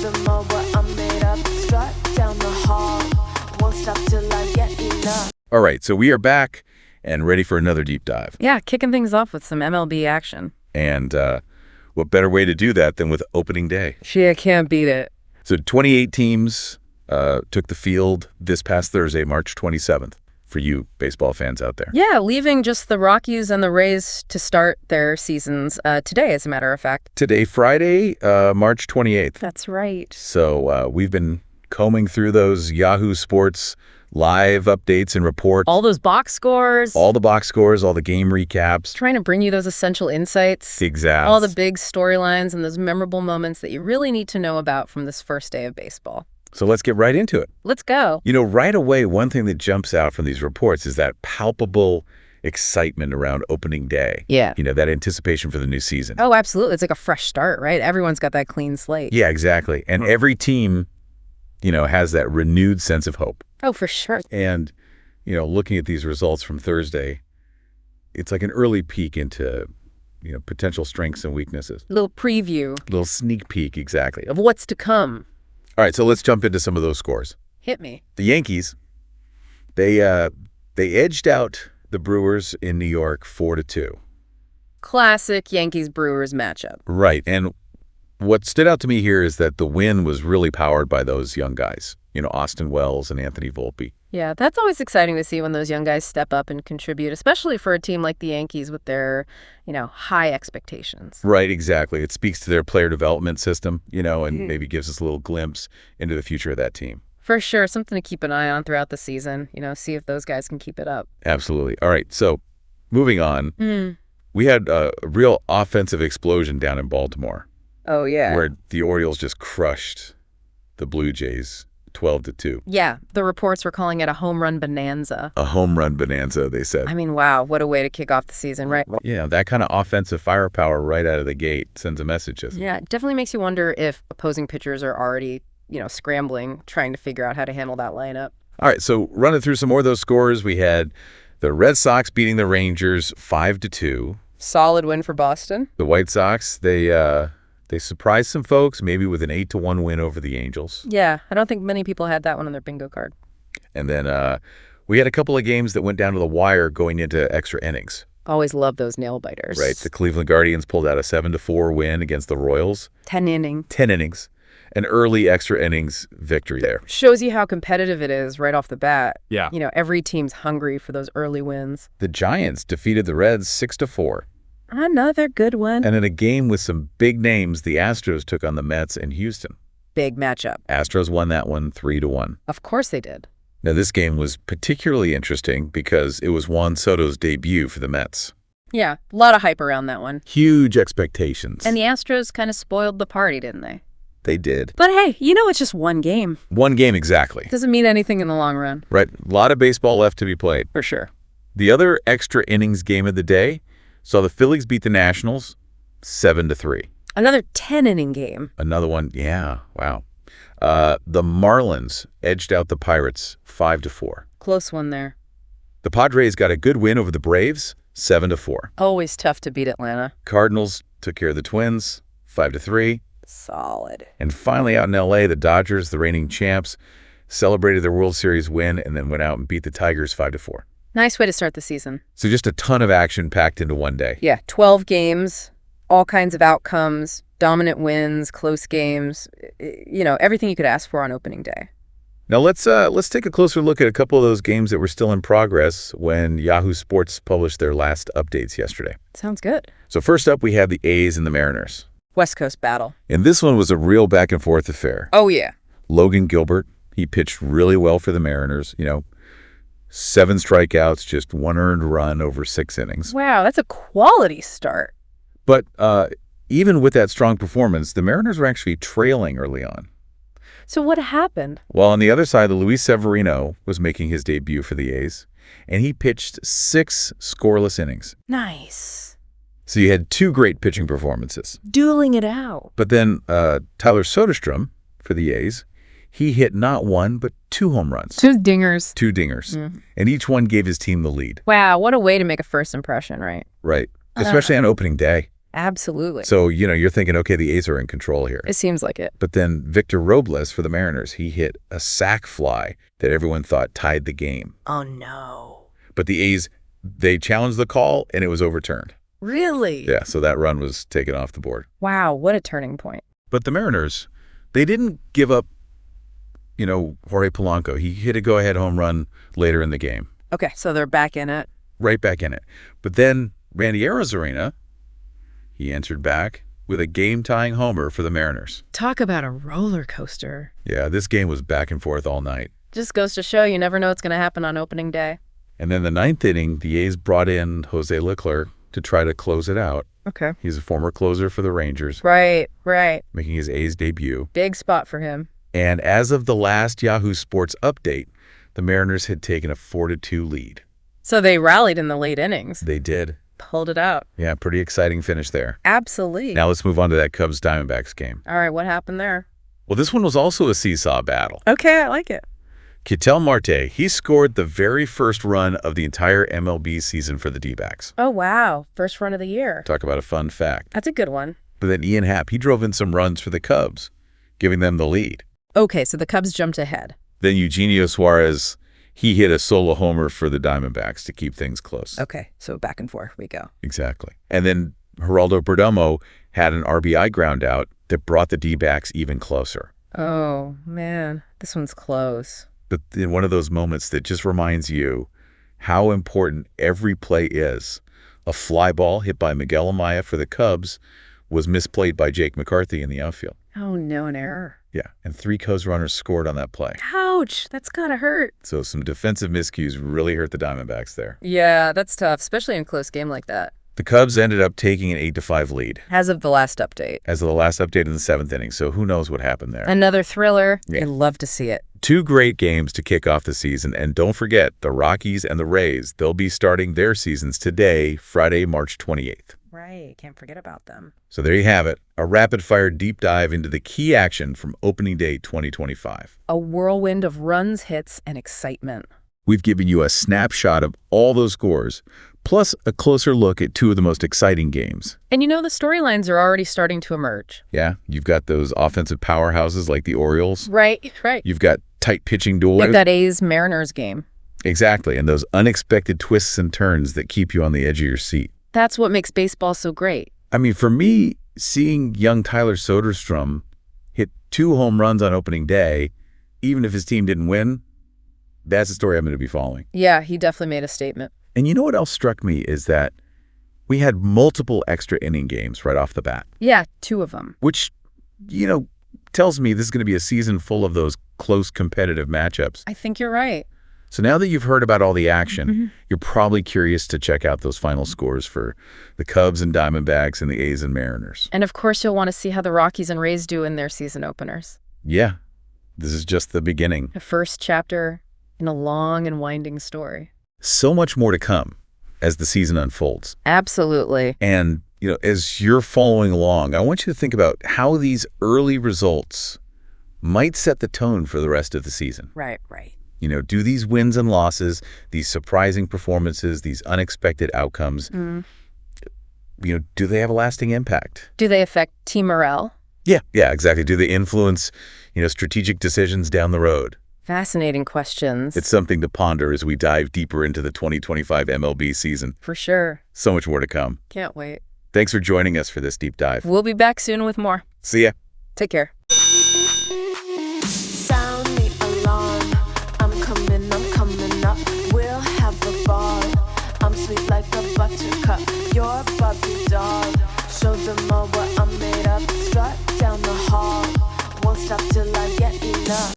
them all what I'm made up. Strut down the hall, won't stop till I get enough. All right, so we are back and ready for another deep dive. Yeah, kicking things off with some MLB action. And what better way to do that than with opening day? She can't beat it. So 28 teams took the field this past Thursday, March 27th, for you baseball fans out there. Yeah, leaving just the Rockies and the Rays to start their seasons today, as a matter of fact. Today, Friday, March 28th. That's right. So we've been combing through those Yahoo Sports live updates and reports. All those box scores. All the box scores, all the game recaps. Trying to bring you those essential insights. Exactly. All the big storylines and those memorable moments that you really need to know about from this first day of baseball. So let's get right into it. Let's go. You know, right away, one thing that jumps out from these reports is that palpable excitement around opening day. Yeah. You know, that anticipation for the new season. Oh, absolutely. It's like a fresh start, right? Everyone's got that clean slate. Yeah, exactly. And every team, you know, has that renewed sense of hope. Oh, for sure. And, you know, looking at these results from Thursday, it's like an early peek into, you know, potential strengths and weaknesses. Little preview. Little sneak peek, exactly. Of what's to come. All right, so let's jump into some of those scores. Hit me. The Yankees, they edged out the Brewers in New York 4-2. Classic Yankees-Brewers matchup. Right, and what stood out to me here is that the win was really powered by those young guys. You know, Austin Wells and Anthony Volpe. Yeah, that's always exciting to see when those young guys step up and contribute, especially for a team like the Yankees with their, you know, high expectations. Right, exactly. It speaks to their player development system, you know, and maybe gives us a little glimpse into the future of that team. For sure, something to keep an eye on throughout the season, you know, see if those guys can keep it up. Absolutely. All right, so moving on, we had a real offensive explosion down in Baltimore. Oh, yeah. Where the Orioles just crushed the Blue Jays 12-2. Yeah, the reports were calling it a home run bonanza. A home run bonanza, they said. I mean, wow, what a way to kick off the season, right? Yeah, that kind of offensive firepower right out of the gate sends a message. Yeah, it definitely makes you wonder if opposing pitchers are already, you know, scrambling, trying to figure out how to handle that lineup. All right, so running through some more of those scores, we had the Red Sox beating the Rangers 5-2. Solid win for Boston. The White Sox, they surprised some folks, maybe with an 8-1 win over the Angels. Yeah, I don't think many people had that one on their bingo card. And then we had a couple of games that went down to the wire going into extra innings. Always love those nail biters. Right. The Cleveland Guardians pulled out a 7-4 win against the Royals. 10 innings. 10 innings. An early extra innings victory there. Shows you how competitive it is right off the bat. Yeah. You know, every team's hungry for those early wins. The Giants defeated the Reds 6-4. Another good one. And in a game with some big names, the Astros took on the Mets in Houston. Big matchup. Astros won that one 3-1. Of course they did. Now, this game was particularly interesting because it was Juan Soto's debut for the Mets. Yeah, a lot of hype around that one. Huge expectations. And the Astros kind of spoiled the party, didn't they? They did. But hey, you know, it's just one game. One game exactly. Doesn't mean anything in the long run. Right. A lot of baseball left to be played. For sure. The other extra innings game of the day saw the Phillies beat the Nationals 7-3. Another 10-inning game. Another one. Yeah. Wow. The Marlins edged out the Pirates 5-4. Close one there. The Padres got a good win over the Braves 7-4. Always tough to beat Atlanta. Cardinals took care of the Twins 5-3. Solid. And finally out in L.A., the Dodgers, the reigning champs, celebrated their World Series win and then went out and beat the Tigers 5-4. Nice way to start the season. So just a ton of action packed into one day. Yeah, 12 games, all kinds of outcomes, dominant wins, close games, you know, everything you could ask for on opening day. Now let's take a closer look at a couple of those games that were still in progress when Yahoo Sports published their last updates yesterday. Sounds good. So first up, we have the A's and the Mariners. West Coast battle. And this one was a real back-and-forth affair. Oh, yeah. Logan Gilbert, he pitched really well for the Mariners, you know, 7 strikeouts, just 1 earned run over 6 innings. Wow, that's a quality start. But even with that strong performance, the Mariners were actually trailing early on. So what happened? Well, on the other side, Luis Severino was making his debut for the A's, and he pitched 6 scoreless innings. Nice. So you had 2 great pitching performances. Dueling it out. But then Tyler Soderstrom for the A's, he hit not 1, but 2 home runs. 2 dingers. 2 dingers. And each one gave his team the lead. Wow, what a way to make a first impression, right? Right. Especially on opening day. Absolutely. So, you're thinking, okay, the A's are in control here. It seems like it. But then Victor Robles for the Mariners, he hit a sac fly that everyone thought tied the game. Oh, no. But the A's, they challenged the call, and it was overturned. Really? Yeah, so that run was taken off the board. Wow, what a turning point. But the Mariners, they didn't give up, Jorge Polanco. He hit a go-ahead home run later in the game. Okay, so they're back in it. Right back in it. But then Randy Arozarena, he answered back with a game-tying homer for the Mariners. Talk about a roller coaster. Yeah, this game was back and forth all night. Just goes to show you never know what's going to happen on opening day. And then the ninth inning, the A's brought in Jose Leclerc to try to close it out. Okay. He's a former closer for the Rangers. Right. Making his A's debut. Big spot for him. And as of the last Yahoo Sports update, the Mariners had taken a 4-2 lead. So they rallied in the late innings. They did. Pulled it out. Yeah, pretty exciting finish there. Absolutely. Now let's move on to that Cubs-Diamondbacks game. All right, what happened there? Well, this one was also a seesaw battle. Okay, I like it. Ketel Marte, he scored the very first run of the entire MLB season for the D-backs. Oh, wow. First run of the year. Talk about a fun fact. That's a good one. But then Ian Happ, he drove in some runs for the Cubs, giving them the lead. Okay, so the Cubs jumped ahead. Then Eugenio Suarez, he hit a solo homer for the Diamondbacks to keep things close. Okay, so back and forth we go. Exactly. And then Geraldo Perdomo had an RBI ground out that brought the D-backs even closer. Oh, man. This one's close. But in one of those moments that just reminds you how important every play is. A fly ball hit by Miguel Amaya for the Cubs was misplayed by Jake McCarthy in the outfield. Oh, no, an error. Yeah, and 3 Cubs runners scored on that play. Ouch, that's gotta hurt. So some defensive miscues really hurt the Diamondbacks there. Yeah, that's tough, especially in a close game like that. The Cubs ended up taking an 8-5 lead. As of the last update. As of the last update in the 7th inning, so who knows what happened there. Another thriller. Yeah. I'd love to see it. 2 great games to kick off the season, and don't forget, the Rockies and the Rays, they'll be starting their seasons today, Friday, March 28th. Right, can't forget about them. So there you have it, a rapid-fire deep dive into the key action from opening day 2025. A whirlwind of runs, hits, and excitement. We've given you a snapshot of all those scores, plus a closer look at 2 of the most exciting games. And the storylines are already starting to emerge. Yeah, you've got those offensive powerhouses like the Orioles. Right. You've got tight pitching duels. Like that A's-Mariners game. Exactly, and those unexpected twists and turns that keep you on the edge of your seat. That's what makes baseball so great. I mean, for me, seeing young Tyler Soderstrom hit 2 home runs on opening day, even if his team didn't win, that's a story I'm going to be following. Yeah, he definitely made a statement. And you know what else struck me is that we had multiple extra inning games right off the bat. Yeah, 2 of them. Which, tells me this is going to be a season full of those close competitive matchups. I think you're right. So now that you've heard about all the action, you're probably curious to check out those final scores for the Cubs and Diamondbacks and the A's and Mariners. And of course, you'll want to see how the Rockies and Rays do in their season openers. Yeah, this is just the beginning. The first chapter in a long and winding story. So much more to come as the season unfolds. Absolutely. And, as you're following along, I want you to think about how these early results might set the tone for the rest of the season. Right. Do these wins and losses, these surprising performances, these unexpected outcomes, do they have a lasting impact? Do they affect team morale? Yeah, exactly. Do they influence, strategic decisions down the road? Fascinating questions. It's something to ponder as we dive deeper into the 2025 MLB season. For sure. So much more to come. Can't wait. Thanks for joining us for this deep dive. We'll be back soon with more. See ya. Take care. Sound the alarm. I'm coming up. We'll have a ball. I'm sweet like a buttercup. You're Bobby doll. Show them all what I'm made of. Strut down the hall. Won't stop till I get enough.